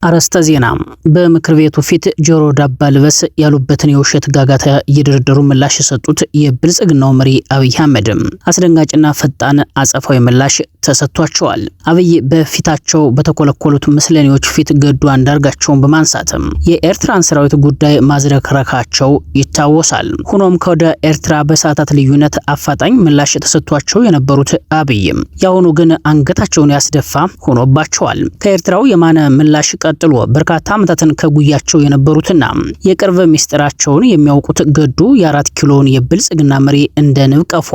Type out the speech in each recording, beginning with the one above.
አርዕስተ ዜና። በምክር ቤቱ ፊት ጆሮ ዳባ ልበስ ያሉበትን የውሸት ጋጋታ እየደረደሩ ምላሽ የሰጡት የብልጽግናው መሪ አብይ አህመድ አስደንጋጭና ፈጣን አጸፋዊ ምላሽ ተሰጥቷቸዋል። አብይ በፊታቸው በተኮለኮሉት ምስለኔዎች ፊት ገዱ አንዳርጋቸውን በማንሳት የኤርትራን ሰራዊት ጉዳይ ማዝረክረካቸው ይታወሳል። ሆኖም ከወደ ኤርትራ በሰዓታት ልዩነት አፋጣኝ ምላሽ ተሰጥቷቸው የነበሩት አብይ ያሁኑ ግን አንገታቸውን ያስደፋ ሆኖባቸዋል። ከኤርትራው የማነ ምላሽ ቀጥሎ በርካታ ዓመታትን ከጉያቸው የነበሩትና የቅርብ ሚስጥራቸውን የሚያውቁት ገዱ የ4 ኪሎን የብልጽግና መሪ እንደ ንብ ቀፎ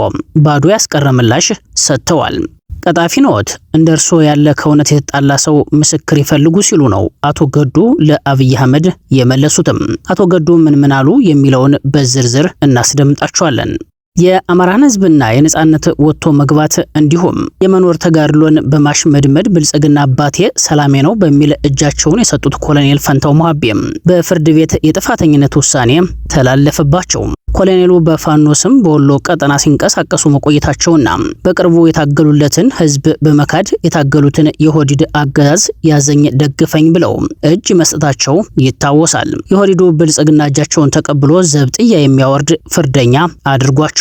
ባዶ ያስቀረ ምላሽ ሰጥተዋል። ቀጣፊ ነዎት፣ እንደርሶ ያለ ከእውነት የተጣላ ሰው ምስክር ይፈልጉ ሲሉ ነው አቶ ገዱ ለአብይ አህመድ የመለሱትም። አቶ ገዱ ምን አሉ የሚለውን በዝርዝር እናስደምጣቸዋለን። የአማራን ህዝብና የነጻነት ወጥቶ መግባት እንዲሁም የመኖር ተጋድሎን በማሽመድመድ ብልጽግና አባቴ ሰላሜ ነው በሚል እጃቸውን የሰጡት ኮሎኔል ፈንታው ሞሃቤም በፍርድ ቤት የጥፋተኝነት ውሳኔ ተላለፈባቸው። ኮሎኔሉ በፋኖ ስም በወሎ ቀጠና ሲንቀሳቀሱ መቆየታቸውና በቅርቡ የታገሉለትን ህዝብ በመካድ የታገሉትን የሆዲድ አገዛዝ ያዘኝ ደግፈኝ ብለው እጅ መስጠታቸው ይታወሳል። የሆዲዱ ብልጽግና እጃቸውን ተቀብሎ ዘብጥያ የሚያወርድ ፍርደኛ አድርጓቸዋል።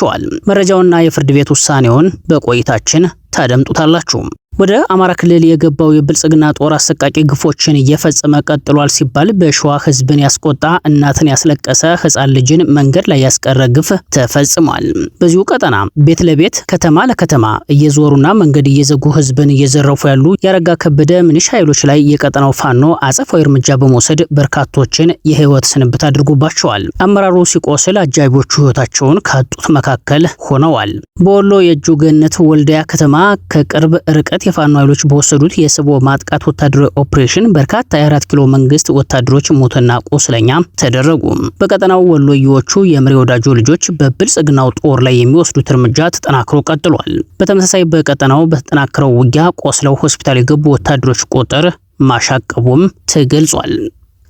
መረጃውና የፍርድ ቤት ውሳኔውን በቆይታችን ታደምጡታላችሁ። ወደ አማራ ክልል የገባው የብልጽግና ጦር አሰቃቂ ግፎችን እየፈጸመ ቀጥሏል ሲባል በሸዋ ህዝብን ያስቆጣ እናትን ያስለቀሰ ህፃን ልጅን መንገድ ላይ ያስቀረ ግፍ ተፈጽሟል። በዚሁ ቀጠና ቤት ለቤት ከተማ ለከተማ እየዞሩና መንገድ እየዘጉ ህዝብን እየዘረፉ ያሉ ያረጋ ከበደ ምንሽ ኃይሎች ላይ የቀጠናው ፋኖ አጸፋዊ እርምጃ በመውሰድ በርካቶችን የህይወት ስንብት አድርጎባቸዋል። አመራሩ ሲቆስል አጃቢዎቹ ህይወታቸውን ካጡት መካከል ሆነዋል። በወሎ የእጁ ገነት ወልዲያ ከተማ ከቅርብ ርቀት የፋኖ ኃይሎች በወሰዱት የስቦ ማጥቃት ወታደራዊ ኦፕሬሽን በርካታ የ4 ኪሎ መንግስት ወታደሮች ሞትና ቆስለኛ ተደረጉ። በቀጠናው ወሎዮቹ የምሬ ወዳጆ ልጆች በብልጽግናው ጦር ላይ የሚወስዱት እርምጃ ተጠናክሮ ቀጥሏል። በተመሳሳይ በቀጠናው በተጠናከረው ውጊያ ቆስለው ሆስፒታል የገቡ ወታደሮች ቁጥር ማሻቀቡም ተገልጿል።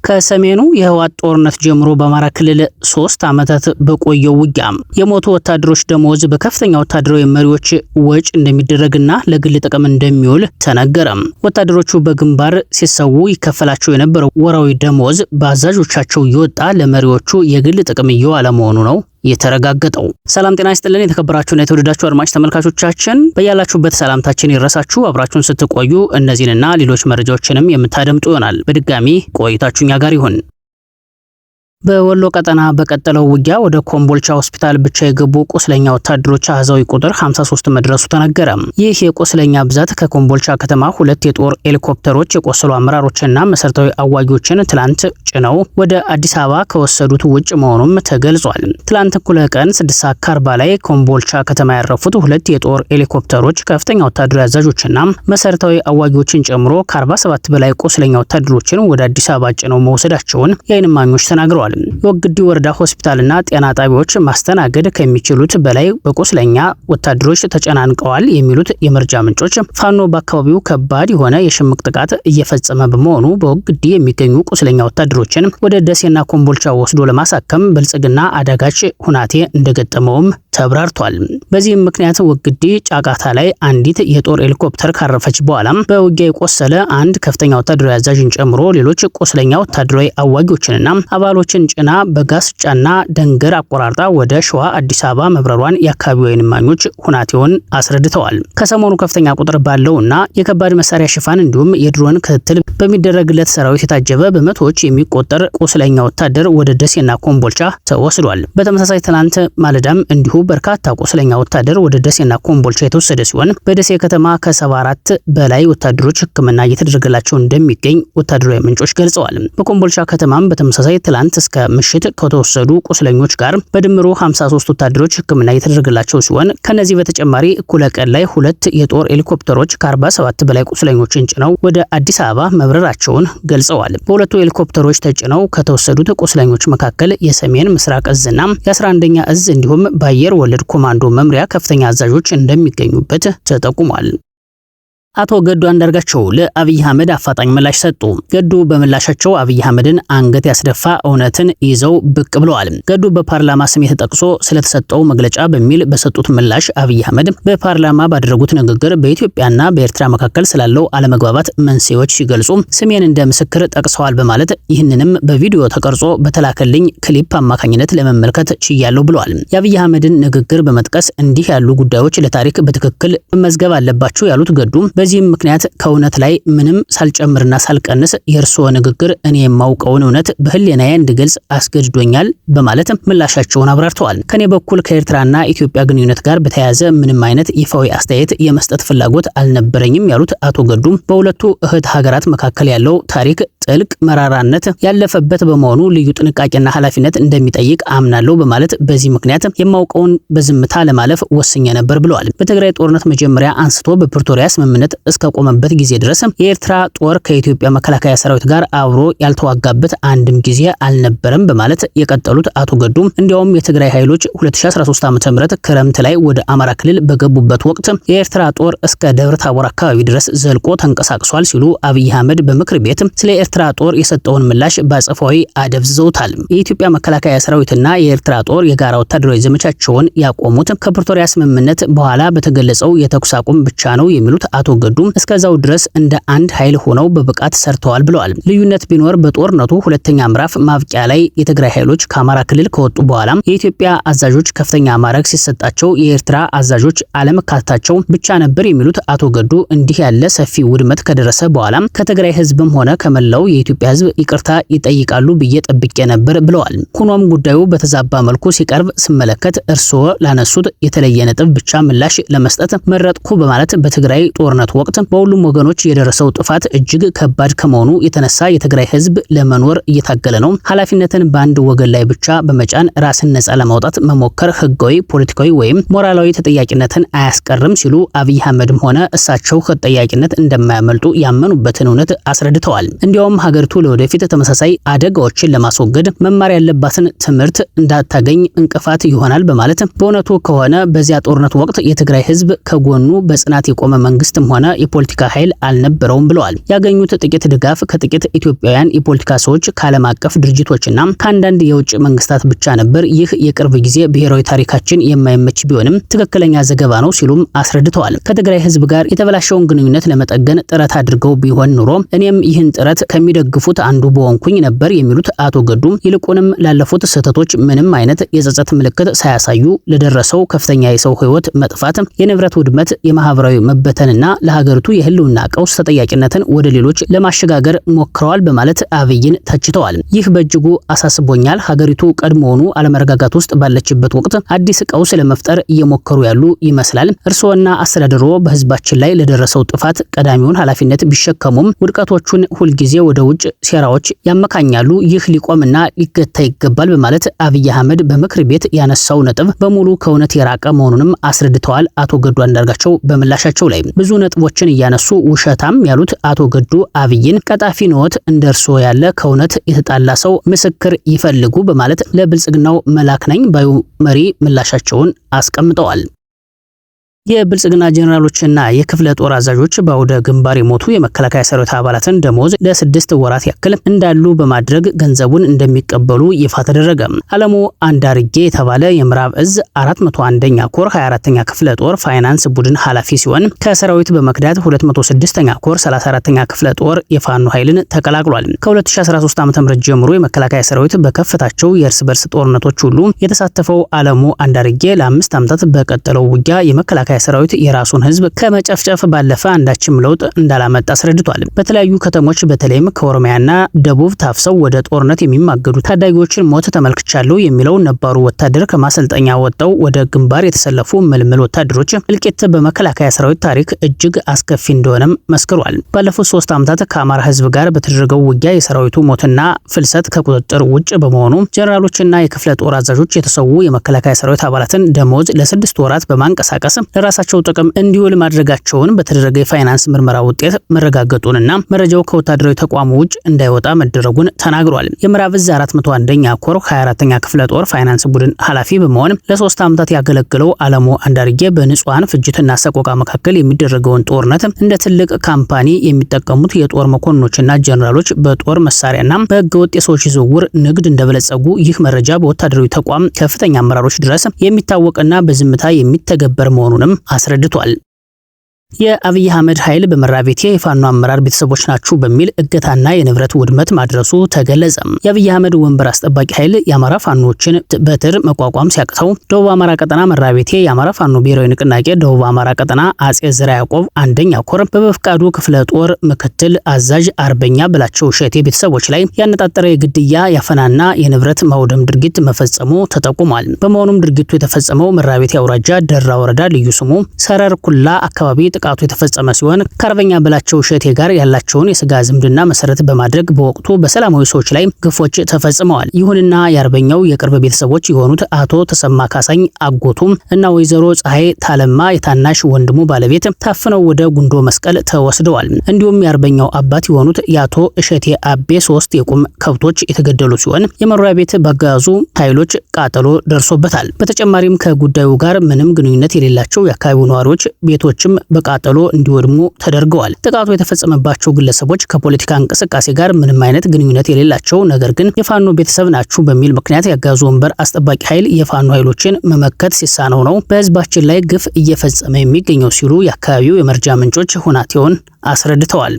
ከሰሜኑ የህወሓት ጦርነት ጀምሮ በአማራ ክልል 3 ዓመታት በቆየው ውጊያ የሞቱ ወታደሮች ደሞዝ በከፍተኛ ወታደራዊ መሪዎች ወጪ እንደሚደረግና ለግል ጥቅም እንደሚውል ተነገረ። ወታደሮቹ በግንባር ሲሰዉ ይከፈላቸው የነበረው ወራዊ ደሞዝ በአዛዦቻቸው እየወጣ ለመሪዎቹ የግል ጥቅም እየዋለ መሆኑ ነው የተረጋገጠው። ሰላም ጤና ይስጥልን የተከበራችሁና የተወደዳችሁ አድማጭ ተመልካቾቻችን በያላችሁበት ሰላምታችን ይረሳችሁ። አብራችሁን ስትቆዩ እነዚህንና ሌሎች መረጃዎችንም የምታደምጡ ይሆናል። በድጋሚ ቆይታችሁ እኛ ጋር ይሁን። በወሎ ቀጠና በቀጠለው ውጊያ ወደ ኮምቦልቻ ሆስፒታል ብቻ የገቡ ቁስለኛ ወታደሮች አሃዛዊ ቁጥር 53 መድረሱ ተነገረ። ይህ የቁስለኛ ብዛት ከኮምቦልቻ ከተማ 2 የጦር ሄሊኮፕተሮች የቆሰሉ አመራሮችና መሰረታዊ አዋጊዎችን ትላንት ጭነው ወደ አዲስ አበባ ከወሰዱት ውጭ መሆኑም ተገልጿል። ትላንት እኩለ ቀን 6:40 ላይ ኮምቦልቻ ከተማ ያረፉት 2 የጦር ሄሊኮፕተሮች ከፍተኛ ወታደራዊ አዛዦችና መሰረታዊ አዋጊዎችን ጨምሮ ከ47 በላይ ቁስለኛ ወታደሮችን ወደ አዲስ አበባ ጭነው መውሰዳቸውን የዓይን እማኞች ተናግረዋል። የወግዲ ወረዳ ሆስፒታልና ጤና ጣቢያዎች ማስተናገድ ከሚችሉት በላይ በቁስለኛ ወታደሮች ተጨናንቀዋል የሚሉት የመረጃ ምንጮች ፋኖ በአካባቢው ከባድ የሆነ የሽምቅ ጥቃት እየፈጸመ በመሆኑ በወግዲ የሚገኙ ቁስለኛ ወታደሮችን ወደ ደሴና ኮምቦልቻ ወስዶ ለማሳከም ብልጽግና አዳጋች ሁናቴ እንደገጠመውም ተብራርቷል። በዚህም ምክንያት ወግዲ ጫቃታ ላይ አንዲት የጦር ሄሊኮፕተር ካረፈች በኋላ በውጊያ የቆሰለ አንድ ከፍተኛ ወታደራዊ አዛዥን ጨምሮ ሌሎች ቁስለኛ ወታደራዊ አዋጊዎችንና አባሎችን ጭና በጋስጫና ደንገር አቆራርጣ ወደ ሸዋ አዲስ አበባ መብረሯን የአካባቢው ዓይን እማኞች ሁናቴውን አስረድተዋል። ከሰሞኑ ከፍተኛ ቁጥር ባለውና የከባድ መሳሪያ ሽፋን እንዲሁም የድሮን ክትትል በሚደረግለት ሰራዊት የታጀበ በመቶዎች የሚቆጠር ቁስለኛ ወታደር ወደ ደሴና ኮምቦልቻ ተወስዷል። በተመሳሳይ ትናንት ማለዳም እንዲሁ በርካታ ቁስለኛ ወታደር ወደ ደሴና ኮምቦልቻ የተወሰደ ሲሆን በደሴ ከተማ ከ74 በላይ ወታደሮች ሕክምና እየተደረገላቸው እንደሚገኝ ወታደራዊ ምንጮች ገልጸዋል። በኮምቦልቻ ከተማም በተመሳሳይ ትላንት እስከ ምሽት ከተወሰዱ ቁስለኞች ጋር በድምሩ 53 ወታደሮች ሕክምና እየተደረገላቸው ሲሆን ከነዚህ በተጨማሪ እኩለ ቀን ላይ 2 የጦር ሄሊኮፕተሮች ከ47 በላይ ቁስለኞችን ጭነው ወደ አዲስ አበባ መብረራቸውን ገልጸዋል። በሁለቱ ሄሊኮፕተሮች ተጭነው ከተወሰዱት ቁስለኞች መካከል የሰሜን ምስራቅ እዝና የ11ኛ እዝ እንዲሁም በአየር ወለድ ኮማንዶ መምሪያ ከፍተኛ አዛዦች እንደሚገኙበት ተጠቁሟል። አቶ ገዱ አንዳርጋቸው ለአብይ አህመድ አፋጣኝ ምላሽ ሰጡ። ገዱ በምላሻቸው አብይ አህመድን አንገት ያስደፋ እውነትን ይዘው ብቅ ብለዋል። ገዱ በፓርላማ ስም የተጠቅሶ ስለተሰጠው መግለጫ በሚል በሰጡት ምላሽ አብይ አህመድ በፓርላማ ባደረጉት ንግግር በኢትዮጵያና በኤርትራ መካከል ስላለው አለመግባባት መንስኤዎች ሲገልጹ ስሜን እንደ ምስክር ጠቅሰዋል በማለት ይህንንም በቪዲዮ ተቀርጾ በተላከልኝ ክሊፕ አማካኝነት ለመመልከት ችያለሁ ብለዋል። የአብይ አህመድን ንግግር በመጥቀስ እንዲህ ያሉ ጉዳዮች ለታሪክ በትክክል መመዝገብ አለባቸው ያሉት ገዱ በዚህም ምክንያት ከእውነት ላይ ምንም ሳልጨምርና ሳልቀንስ የእርስዎ ንግግር እኔ የማውቀውን እውነት በህሊናዬ እንድገልጽ አስገድዶኛል በማለት ምላሻቸውን አብራርተዋል። ከኔ በኩል ከኤርትራና ኢትዮጵያ ግንኙነት ጋር በተያያዘ ምንም አይነት ይፋዊ አስተያየት የመስጠት ፍላጎት አልነበረኝም ያሉት አቶ ገዱ በሁለቱ እህት ሀገራት መካከል ያለው ታሪክ ጥልቅ መራራነት ያለፈበት በመሆኑ ልዩ ጥንቃቄና ኃላፊነት እንደሚጠይቅ አምናለሁ በማለት በዚህ ምክንያት የማውቀውን በዝምታ ለማለፍ ወስኜ ነበር ብለዋል። በትግራይ ጦርነት መጀመሪያ አንስቶ በፕሪቶሪያ ስምምነት እስከቆመበት ጊዜ ድረስ የኤርትራ ጦር ከኢትዮጵያ መከላከያ ሰራዊት ጋር አብሮ ያልተዋጋበት አንድም ጊዜ አልነበረም በማለት የቀጠሉት አቶ ገዱ እንዲያውም የትግራይ ኃይሎች 2013 ዓ.ም ክረምት ላይ ወደ አማራ ክልል በገቡበት ወቅት የኤርትራ ጦር እስከ ደብረ ታቦር አካባቢ ድረስ ዘልቆ ተንቀሳቅሷል ሲሉ አብይ አህመድ በምክር ቤት ስለ ኤርትራ ጦር የሰጠውን ምላሽ በአጸፋዊ አደብዝዘውታል። የኢትዮጵያ መከላከያ ሰራዊትና የኤርትራ ጦር የጋራ ወታደራዊ ዘመቻቸውን ያቆሙት ከፕሪቶሪያ ስምምነት በኋላ በተገለጸው የተኩስ አቁም ብቻ ነው የሚሉት አቶ ገዱ እስከዛው ድረስ እንደ አንድ ኃይል ሆነው በብቃት ሰርተዋል ብለዋል። ልዩነት ቢኖር በጦርነቱ ሁለተኛ ምዕራፍ ማብቂያ ላይ የትግራይ ኃይሎች ከአማራ ክልል ከወጡ በኋላ የኢትዮጵያ አዛዦች ከፍተኛ ማዕረግ ሲሰጣቸው የኤርትራ አዛዦች አለመካተታቸው ብቻ ነበር የሚሉት አቶ ገዱ እንዲህ ያለ ሰፊ ውድመት ከደረሰ በኋላ ከትግራይ ህዝብም ሆነ ከመላው የኢትዮጵያ ህዝብ ይቅርታ ይጠይቃሉ ብዬ ጠብቄ ነበር ብለዋል። ሆኖም ጉዳዩ በተዛባ መልኩ ሲቀርብ ስመለከት እርስዎ ላነሱት የተለየ ነጥብ ብቻ ምላሽ ለመስጠት መረጥኩ በማለት በትግራይ ጦርነት ወቅት በሁሉም ወገኖች የደረሰው ጥፋት እጅግ ከባድ ከመሆኑ የተነሳ የትግራይ ህዝብ ለመኖር እየታገለ ነው። ኃላፊነትን በአንድ ወገን ላይ ብቻ በመጫን ራስን ነጻ ለማውጣት መሞከር ህጋዊ፣ ፖለቲካዊ ወይም ሞራላዊ ተጠያቂነትን አያስቀርም ሲሉ አብይ አህመድም ሆነ እሳቸው ከተጠያቂነት እንደማያመልጡ ያመኑበትን እውነት አስረድተዋል። እንዲያውም ሀገሪቱ ለወደፊት ተመሳሳይ አደጋዎችን ለማስወገድ መማር ያለባትን ትምህርት እንዳታገኝ እንቅፋት ይሆናል በማለት በእውነቱ ከሆነ በዚያ ጦርነት ወቅት የትግራይ ህዝብ ከጎኑ በጽናት የቆመ መንግስትም ሆነ የፖለቲካ ኃይል አልነበረውም ብለዋል። ያገኙት ጥቂት ድጋፍ ከጥቂት ኢትዮጵያውያን የፖለቲካ ሰዎች ከዓለም አቀፍ ድርጅቶችና ከአንዳንድ የውጭ መንግስታት ብቻ ነበር። ይህ የቅርብ ጊዜ ብሔራዊ ታሪካችን የማይመች ቢሆንም ትክክለኛ ዘገባ ነው ሲሉም አስረድተዋል። ከትግራይ ህዝብ ጋር የተበላሸውን ግንኙነት ለመጠገን ጥረት አድርገው ቢሆን ኑሮ እኔም ይህን ጥረት ከሚደግፉት አንዱ በሆንኩኝ ነበር የሚሉት አቶ ገዱ ይልቁንም ላለፉት ስህተቶች ምንም አይነት የጸጸት ምልክት ሳያሳዩ ለደረሰው ከፍተኛ የሰው ህይወት መጥፋት፣ የንብረት ውድመት፣ የማህበራዊ መበተንና ለሀገሪቱ የህልውና ቀውስ ተጠያቂነትን ወደ ሌሎች ለማሸጋገር ሞክረዋል በማለት አብይን ተችተዋል። ይህ በእጅጉ አሳስቦኛል። ሀገሪቱ ቀድሞውኑ አለመረጋጋት ውስጥ ባለችበት ወቅት አዲስ ቀውስ ለመፍጠር እየሞከሩ ያሉ ይመስላል። እርስዎና አስተዳደሮ በህዝባችን ላይ ለደረሰው ጥፋት ቀዳሚውን ኃላፊነት ቢሸከሙም ውድቀቶቹን ሁልጊዜ ወደ ውጭ ሴራዎች ያመካኛሉ። ይህ ሊቆምና ሊገታ ይገባል በማለት አብይ አህመድ በምክር ቤት ያነሳው ነጥብ በሙሉ ከእውነት የራቀ መሆኑንም አስረድተዋል። አቶ ገዱ አንዳርጋቸው በምላሻቸው ላይ ብዙ ነጥቦችን እያነሱ ውሸታም ያሉት አቶ ገዱ አብይን ቀጣፊ ነዎት፣ እንደርሶ ያለ ከእውነት የተጣላ ሰው ምስክር ይፈልጉ በማለት ለብልጽግናው መላክ ነኝ ባዩ መሪ ምላሻቸውን አስቀምጠዋል። የብልጽግና ጀነራሎችና የክፍለ ጦር አዛዦች በአውደ ግንባር የሞቱ የመከላከያ ሰራዊት አባላትን ደሞዝ ለ6 ወራት ያክል እንዳሉ በማድረግ ገንዘቡን እንደሚቀበሉ ይፋ ተደረገ። አለሙ አንዳርጌ የተባለ የምዕራብ እዝ 401ኛ ኮር 24ኛ ክፍለ ጦር ፋይናንስ ቡድን ኃላፊ ሲሆን ከሰራዊት በመክዳት 206ኛ ኮር 34ኛ ክፍለ ጦር የፋኖ ኃይልን ተቀላቅሏል። ከ2013 ዓ.ም ጀምሮ የመከላከያ ሰራዊት በከፈታቸው የእርስ በርስ ጦርነቶች ሁሉ የተሳተፈው አለሙ አንዳርጌ ለ5 ዓመታት በቀጠለው ውጊያ የመከላከያ ሰራዊት የራሱን ህዝብ ከመጨፍጨፍ ባለፈ አንዳችም ለውጥ እንዳላመጣ አስረድቷል። በተለያዩ ከተሞች በተለይም ከኦሮሚያና ደቡብ ታፍሰው ወደ ጦርነት የሚማገዱ ታዳጊዎችን ሞት ተመልክቻለሁ የሚለው ነባሩ ወታደር ከማሰልጠኛ ወጣው ወደ ግንባር የተሰለፉ ምልምል ወታደሮች እልቂት በመከላከያ ሰራዊት ታሪክ እጅግ አስከፊ እንደሆነም መስክሯል። ባለፉት 3 ዓመታት ከአማራ ህዝብ ጋር በተደረገው ውጊያ የሰራዊቱ ሞትና ፍልሰት ከቁጥጥር ውጭ በመሆኑ ጀነራሎችና የክፍለ ጦር አዛዦች የተሰዉ የመከላከያ ሰራዊት አባላትን ደሞዝ ለ6 ወራት በማንቀሳቀስ ለራሳቸው ጥቅም እንዲውል ማድረጋቸውን በተደረገ የፋይናንስ ምርመራ ውጤት መረጋገጡንና መረጃው ከወታደራዊ ተቋሙ ውጭ እንዳይወጣ መደረጉን ተናግሯል። የምዕራብ ዕዝ 401ኛ ኮር 24ኛ ክፍለ ጦር ፋይናንስ ቡድን ኃላፊ በመሆን ለ3 ዓመታት ያገለገለው አለሙ አንዳርጌ በንጹሃን ፍጅትና ሰቆቃ መካከል የሚደረገውን ጦርነት እንደ ትልቅ ካምፓኒ የሚጠቀሙት የጦር መኮንኖችና ጀነራሎች በጦር መሳሪያና በህገወጥ የሰዎች ዝውውር ንግድ እንደበለጸጉ ይህ መረጃ በወታደራዊ ተቋም ከፍተኛ አመራሮች ድረስ የሚታወቅና በዝምታ የሚተገበር መሆኑንም አስረድቷል። የአብይ አህመድ ኃይል በመራቤቴ የፋኖ አመራር ቤተሰቦች ናችሁ በሚል እገታና የንብረት ውድመት ማድረሱ ተገለጸ። የአብይ አህመድ ወንበር አስጠባቂ ኃይል የአማራ ፋኖችን በትር መቋቋም ሲያቅተው ደቡብ አማራ ቀጠና መራቤቴ የአማራ ፋኖ ብሔራዊ ንቅናቄ ደቡብ አማራ ቀጠና አጼ ዘርዓ ያዕቆብ አንደኛ ኮር በበፍቃዱ ክፍለ ጦር ምክትል አዛዥ አርበኛ ብላቸው እሸቴ ቤተሰቦች ላይ ያነጣጠረ የግድያ ያፈናና የንብረት ማውደም ድርጊት መፈጸሙ ተጠቁሟል። በመሆኑም ድርጊቱ የተፈጸመው መራቤቴ አውራጃ ደራ ወረዳ ልዩ ስሙ ሰረር ኩላ አካባቢ ጥቃቱ የተፈጸመ ሲሆን ከአርበኛ ብላቸው እሸቴ ጋር ያላቸውን የስጋ ዝምድና መሰረት በማድረግ በወቅቱ በሰላማዊ ሰዎች ላይ ግፎች ተፈጽመዋል። ይሁንና የአርበኛው የቅርብ ቤተሰቦች የሆኑት አቶ ተሰማ ካሳኝ አጎቱ እና ወይዘሮ ፀሐይ ታለማ የታናሽ ወንድሙ ባለቤት ታፍነው ወደ ጉንዶ መስቀል ተወስደዋል። እንዲሁም የአርበኛው አባት የሆኑት የአቶ እሸቴ አቤ 3 የቁም ከብቶች የተገደሉ ሲሆን የመኖሪያ ቤት በአገዛዙ ኃይሎች ቃጠሎ ደርሶበታል። በተጨማሪም ከጉዳዩ ጋር ምንም ግንኙነት የሌላቸው የአካባቢው ነዋሪዎች ቤቶችም ቃጠሎ እንዲወድሙ ተደርገዋል። ጥቃቱ የተፈጸመባቸው ግለሰቦች ከፖለቲካ እንቅስቃሴ ጋር ምንም አይነት ግንኙነት የሌላቸው ነገር ግን የፋኖ ቤተሰብ ናችሁ በሚል ምክንያት ያጋዙ ወንበር አስጠባቂ ኃይል የፋኖ ኃይሎችን መመከት ሲሳነው ነው በህዝባችን ላይ ግፍ እየፈጸመ የሚገኘው ሲሉ የአካባቢው የመረጃ ምንጮች ሁናቴውን አስረድተዋል።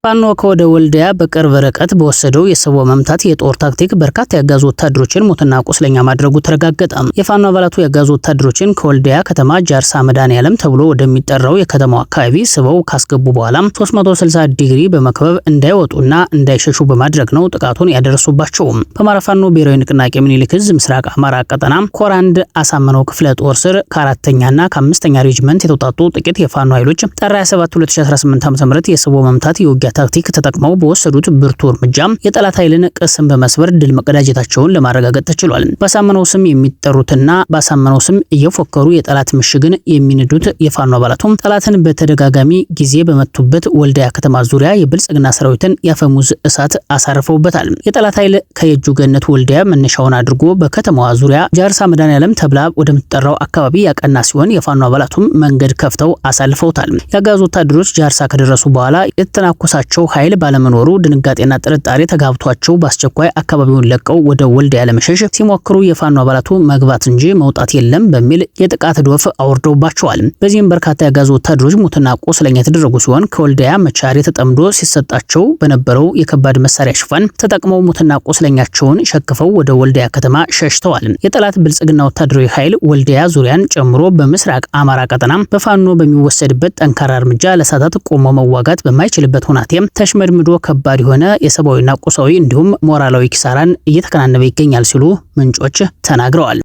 ፋኖ ከወደ ወልዲያ በቅርብ ርቀት በወሰደው የሰው መምታት የጦር ታክቲክ በርካታ ያጋዙ ወታደሮችን ሞትና ቁስለኛ ማድረጉ ተረጋገጠ። የፋኖ አባላቱ ያጋዙ ወታደሮችን ከወልዲያ ከተማ ጃርሳ መድኃኔዓለም ተብሎ ወደሚጠራው የከተማው አካባቢ ስበው ካስገቡ በኋላ 360 ዲግሪ በመክበብ እንዳይወጡና እንዳይሸሹ በማድረግ ነው ጥቃቱን ያደረሱባቸው። በአማራ ፋኖ ብሔራዊ ንቅናቄ ምኒልክ ዕዝ ምስራቅ አማራ ቀጠና ኮር 1 አሳምነው ክፍለ ጦር ስር ከ4ኛና ከ5ኛ ሬጅመንት የተውጣጡ ጥቂት የፋኖ ኃይሎች ጥር 27 2018 ዓ.ም የሰው መምታት የውጊያ ታክቲክ ተጠቅመው በወሰዱት ብርቱ እርምጃ የጠላት ኃይልን ቅስም በመስበር ድል መቀዳጀታቸውን ለማረጋገጥ ተችሏል። ባሳመነው ስም የሚጠሩትና ባሳመነው ስም እየፎከሩ የጠላት ምሽግን የሚንዱት የፋኖ አባላቱም ጠላትን በተደጋጋሚ ጊዜ በመቱበት ወልዲያ ከተማ ዙሪያ የብልጽግና ሰራዊትን ያፈሙዝ እሳት አሳርፈውበታል። የጠላት ኃይል ከየጁ ገነት ወልዲያ መነሻውን አድርጎ በከተማዋ ዙሪያ ጃርሳ መድኃኔዓለም ተብላ ወደምትጠራው አካባቢ ያቀና ሲሆን የፋኖ አባላቱም መንገድ ከፍተው አሳልፈውታል። ያጋዙ ወታደሮች ጃርሳ ከደረሱ በኋላ የተናኮሳ ኃይል ባለመኖሩ ድንጋጤና ጥርጣሬ ተጋብቷቸው በአስቸኳይ አካባቢውን ለቀው ወደ ወልዲያ ለመሸሽ ሲሞክሩ የፋኖ አባላቱ መግባት እንጂ መውጣት የለም በሚል የጥቃት ዶፍ አውርደውባቸዋል። በዚህም በርካታ ያጋዙ ወታደሮች ሞትና ቁስለኛ የተደረጉ ሲሆን ከወልዲያ መቻሬ ተጠምዶ ሲሰጣቸው በነበረው የከባድ መሳሪያ ሽፋን ተጠቅመው ሞትና ቁስለኛቸውን ሸክፈው ወደ ወልዲያ ከተማ ሸሽተዋል። የጠላት ብልጽግና ወታደራዊ ኃይል ወልዲያ ዙሪያን ጨምሮ በምስራቅ አማራ ቀጠና በፋኖ በሚወሰድበት ጠንካራ እርምጃ ለሰዓታት ቆሞ መዋጋት በማይችልበት ሁኔታ ተሽመድምዶ ከባድ የሆነ የሰብአዊና ቁሳዊ እንዲሁም ሞራላዊ ኪሳራን እየተከናነበ ይገኛል ሲሉ ምንጮች ተናግረዋል።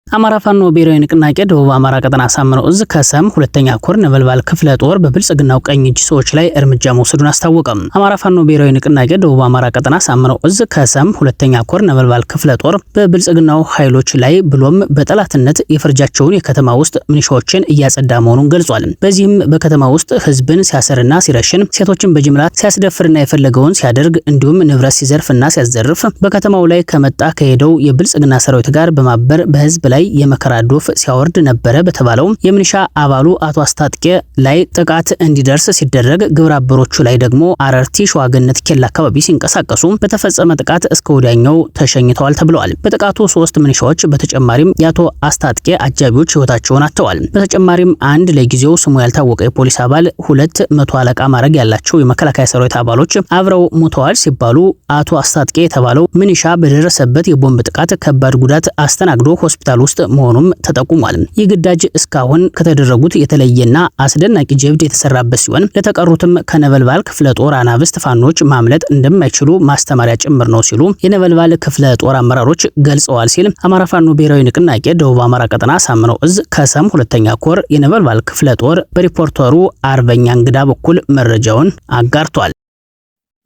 አማራ ፋኖ ብሔራዊ ንቅናቄ ደቡብ አማራ ቀጠና አሳምነው ዕዝ ከሰም 2ኛ ኮር ነበልባል ክፍለ ጦር በብልጽግናው ቀኝ እጅ ሰዎች ላይ እርምጃ መውሰዱን አስታወቀ። አማራ ፋኖ ብሔራዊ ንቅናቄ ደቡብ አማራ ቀጠና አሳምነው ዕዝ ከሰም 2ኛ ኮር ነበልባል ክፍለ ጦር በብልጽግናው ኃይሎች ላይ ብሎም በጠላትነት የፈርጃቸውን የከተማ ውስጥ ምንሻዎችን እያጸዳ መሆኑን ገልጿል። በዚህም በከተማ ውስጥ ህዝብን ሲያሰርና ሲረሽን፣ ሴቶችን በጅምላ ሲያስደፍርና የፈለገውን ሲያደርግ እንዲሁም ንብረት ሲዘርፍና ሲያዘርፍ በከተማው ላይ ከመጣ ከሄደው የብልጽግና ሰራዊት ጋር በማበር በህዝብ ላይ የመከራ ዶፍ ሲያወርድ ነበረ በተባለው የምንሻ አባሉ አቶ አስታጥቄ ላይ ጥቃት እንዲደርስ ሲደረግ ግብረ አበሮቹ ላይ ደግሞ አረርቲ ሸዋገነት ኬላ አካባቢ ሲንቀሳቀሱ በተፈጸመ ጥቃት እስከ ወዲያኛው ተሸኝተዋል ተብለዋል። በጥቃቱ 3 ምንሻዎች በተጨማሪም የአቶ አስታጥቄ አጃቢዎች ህይወታቸውን አጥተዋል። በተጨማሪም አንድ ለጊዜው ስሙ ያልታወቀ የፖሊስ አባል 2 መቶ አለቃ ማዕረግ ያላቸው የመከላከያ ሰራዊት አባሎች አብረው ሞተዋል ሲባሉ አቶ አስታጥቄ የተባለው ምንሻ በደረሰበት የቦምብ ጥቃት ከባድ ጉዳት አስተናግዶ ሆስፒታል ውስጥ መሆኑም ተጠቁሟል። ይህ ግዳጅ እስካሁን ከተደረጉት የተለየና አስደናቂ ጀብድ የተሰራበት ሲሆን ለተቀሩትም ከነበልባል ክፍለ ጦር አናብስት ፋኖች ማምለጥ እንደማይችሉ ማስተማሪያ ጭምር ነው ሲሉ የነበልባል ክፍለ ጦር አመራሮች ገልጸዋል ሲል አማራ ፋኖ ብሔራዊ ንቅናቄ ደቡብ አማራ ቀጠና አሳምነው ዕዝ ከሰም 2ኛ ኮር የነበልባል ክፍለ ጦር በሪፖርተሩ አርበኛ እንግዳ በኩል መረጃውን አጋርቷል።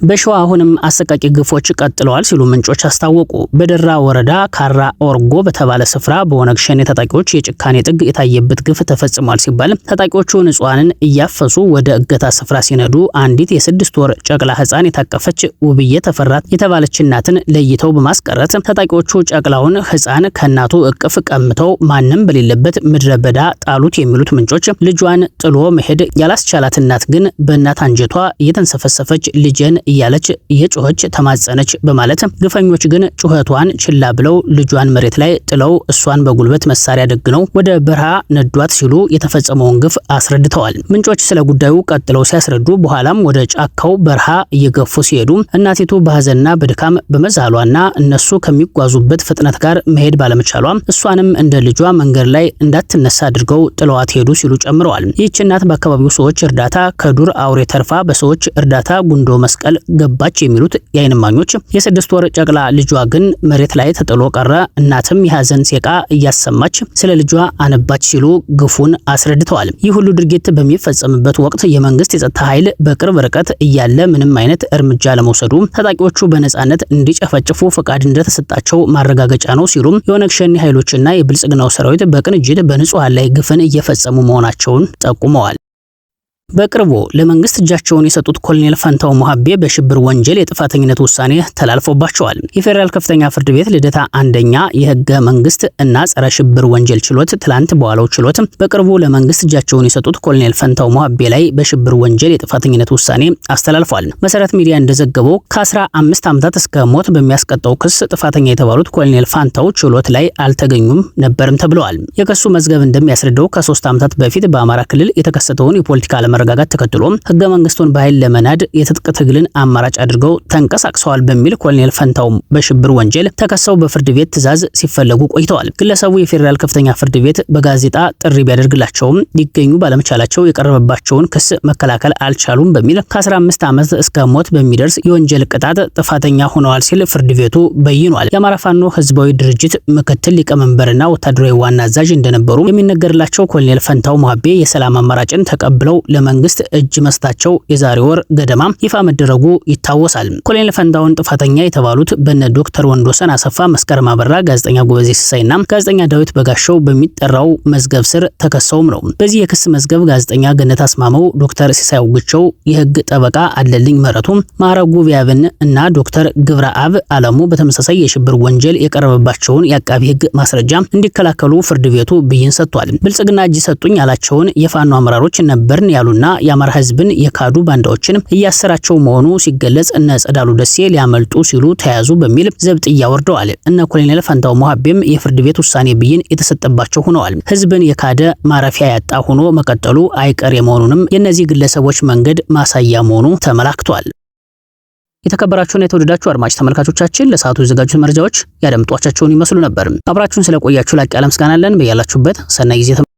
በሸዋ አሁንም አሰቃቂ ግፎች ቀጥለዋል ሲሉ ምንጮች አስታወቁ። በደራ ወረዳ ካራ ኦርጎ በተባለ ስፍራ በኦነግ ሸኔ ታጣቂዎች የጭካኔ ጥግ የታየበት ግፍ ተፈጽሟል ሲባል ታጣቂዎቹ ንጹሃንን እያፈሱ ወደ እገታ ስፍራ ሲነዱ አንዲት የ6 ወር ጨቅላ ህፃን የታቀፈች ውብዬ ተፈራት የተባለች እናትን ለይተው በማስቀረት ታጣቂዎቹ ጨቅላውን ህፃን ከእናቱ እቅፍ ቀምተው ማንም በሌለበት ምድረ በዳ ጣሉት የሚሉት ምንጮች ልጇን ጥሎ መሄድ ያላስቻላት እናት ግን በእናት አንጀቷ እየተንሰፈሰፈች ልጅን እያለች እየጮኸች ተማጸነች በማለት ግፈኞች ግን ጩኸቷን ችላ ብለው ልጇን መሬት ላይ ጥለው እሷን በጉልበት መሳሪያ ደግነው ወደ በረሃ ነዷት ሲሉ የተፈጸመውን ግፍ አስረድተዋል። ምንጮች ስለ ጉዳዩ ቀጥለው ሲያስረዱ በኋላም ወደ ጫካው በረሃ እየገፉ ሲሄዱ እናቲቱ በሐዘንና በድካም በመዛሏና እነሱ ከሚጓዙበት ፍጥነት ጋር መሄድ ባለመቻሏ እሷንም እንደ ልጇ መንገድ ላይ እንዳትነሳ አድርገው ጥለዋት ሄዱ ሲሉ ጨምረዋል። ይህች እናት በአካባቢው ሰዎች እርዳታ ከዱር አውሬ ተርፋ በሰዎች እርዳታ ጉንዶ መስቀል ገባች የሚሉት የዓይን እማኞች የ6 ወር ጨቅላ ልጇ ግን መሬት ላይ ተጥሎ ቀረ። እናትም የሐዘን ሴቃ እያሰማች ስለ ልጇ አነባች ሲሉ ግፉን አስረድተዋል። ይህ ሁሉ ድርጊት በሚፈጸምበት ወቅት የመንግስት የጸጥታ ኃይል በቅርብ ርቀት እያለ ምንም አይነት እርምጃ ለመውሰዱ ታጣቂዎቹ በነጻነት እንዲጨፈጭፉ ፈቃድ እንደተሰጣቸው ማረጋገጫ ነው ሲሉ የኦነግ ሸኔ ኃይሎችና የብልጽግናው ሰራዊት በቅንጅት በንጹሃን ላይ ግፍን እየፈጸሙ መሆናቸውን ጠቁመዋል። በቅርቡ ለመንግስት እጃቸውን የሰጡት ኮሎኔል ፈንታው ሞሀቤ በሽብር ወንጀል የጥፋተኝነት ውሳኔ ተላልፎባቸዋል። የፌዴራል ከፍተኛ ፍርድ ቤት ልደታ አንደኛ የህገ መንግስት እና ጸረ ሽብር ወንጀል ችሎት ትላንት በዋለው ችሎት በቅርቡ ለመንግስት እጃቸውን የሰጡት ኮሎኔል ፈንታው ሞሀቤ ላይ በሽብር ወንጀል የጥፋተኝነት ውሳኔ አስተላልፏል። መሰረት ሚዲያ እንደዘገበው ከ15 ዓመታት እስከ ሞት በሚያስቀጣው ክስ ጥፋተኛ የተባሉት ኮሎኔል ፈንታው ችሎት ላይ አልተገኙም ነበርም ተብለዋል። የክሱ መዝገብ እንደሚያስረዳው ከ3 ዓመታት በፊት በአማራ ክልል የተከሰተውን የፖለቲካ መረጋጋት ተከትሎ ህገ መንግስቱን በኃይል ለመናድ የትጥቅ ትግልን አማራጭ አድርገው ተንቀሳቅሰዋል በሚል ኮሎኔል ፈንታው በሽብር ወንጀል ተከሰው በፍርድ ቤት ትዕዛዝ ሲፈለጉ ቆይተዋል። ግለሰቡ የፌዴራል ከፍተኛ ፍርድ ቤት በጋዜጣ ጥሪ ቢያደርግላቸውም ሊገኙ ባለመቻላቸው የቀረበባቸውን ክስ መከላከል አልቻሉም በሚል ከ15 ዓመት እስከ ሞት በሚደርስ የወንጀል ቅጣት ጥፋተኛ ሆነዋል ሲል ፍርድ ቤቱ በይኗል። የአማራ ፋኖ ህዝባዊ ድርጅት ምክትል ሊቀመንበርና ወታደራዊ ዋና አዛዥ እንደነበሩ የሚነገርላቸው ኮሎኔል ፈንታው ሞሀቤ የሰላም አማራጭን ተቀብለው መንግስት እጅ መስታቸው የዛሬ ወር ገደማ ይፋ መደረጉ ይታወሳል። ኮሎኔል ፈንታውን ጥፋተኛ የተባሉት በነ ዶክተር ወንዶሰን አሰፋ፣ መስከረም አበራ፣ ጋዜጠኛ ጎበዜ ሲሳይና ጋዜጠኛ ዳዊት በጋሻው በሚጠራው መዝገብ ስር ተከሰውም ነው። በዚህ የክስ መዝገብ ጋዜጠኛ ገነት አስማመው፣ ዶክተር ሲሳይ ውግቸው፣ የህግ ጠበቃ አለልኝ መረቱ፣ ማዕረጉ ቢያብን እና ዶክተር ግብረ አብ አለሙ በተመሳሳይ የሽብር ወንጀል የቀረበባቸውን የአቃቢ ህግ ማስረጃ እንዲከላከሉ ፍርድ ቤቱ ብይን ሰጥቷል። ብልጽግና እጅ ሰጡኝ ያላቸውን የፋኖ አመራሮች ነበርን ያሉና የአማራ ህዝብን የካዱ ባንዳዎችን እያሰራቸው መሆኑ ሲገለጽ እነ ጸዳሉ ደሴ ሊያመልጡ ሲሉ ተያዙ በሚል ዘብጥያ ወርደዋል። እነ ኮሎኔል ፈንታው ሞሀቤም የፍርድ ቤት ውሳኔ ብይን የተሰጠባቸው ሆነዋል። ህዝብን የካደ ማረፊያ ያጣ ሆኖ መቀጠሉ አይቀር የመሆኑንም የእነዚህ ግለሰቦች መንገድ ማሳያ መሆኑ ተመላክቷል። የተከበራችሁና የተወደዳችሁ አድማጭ ተመልካቾቻችን ለሰዓቱ የዘጋጁት መረጃዎች ያደምጧቸውን ይመስሉ ነበር። አብራችሁን ስለቆያችሁ ላቅ ያለ ምስጋና አለን። በያላችሁበት ሰናይ ጊዜ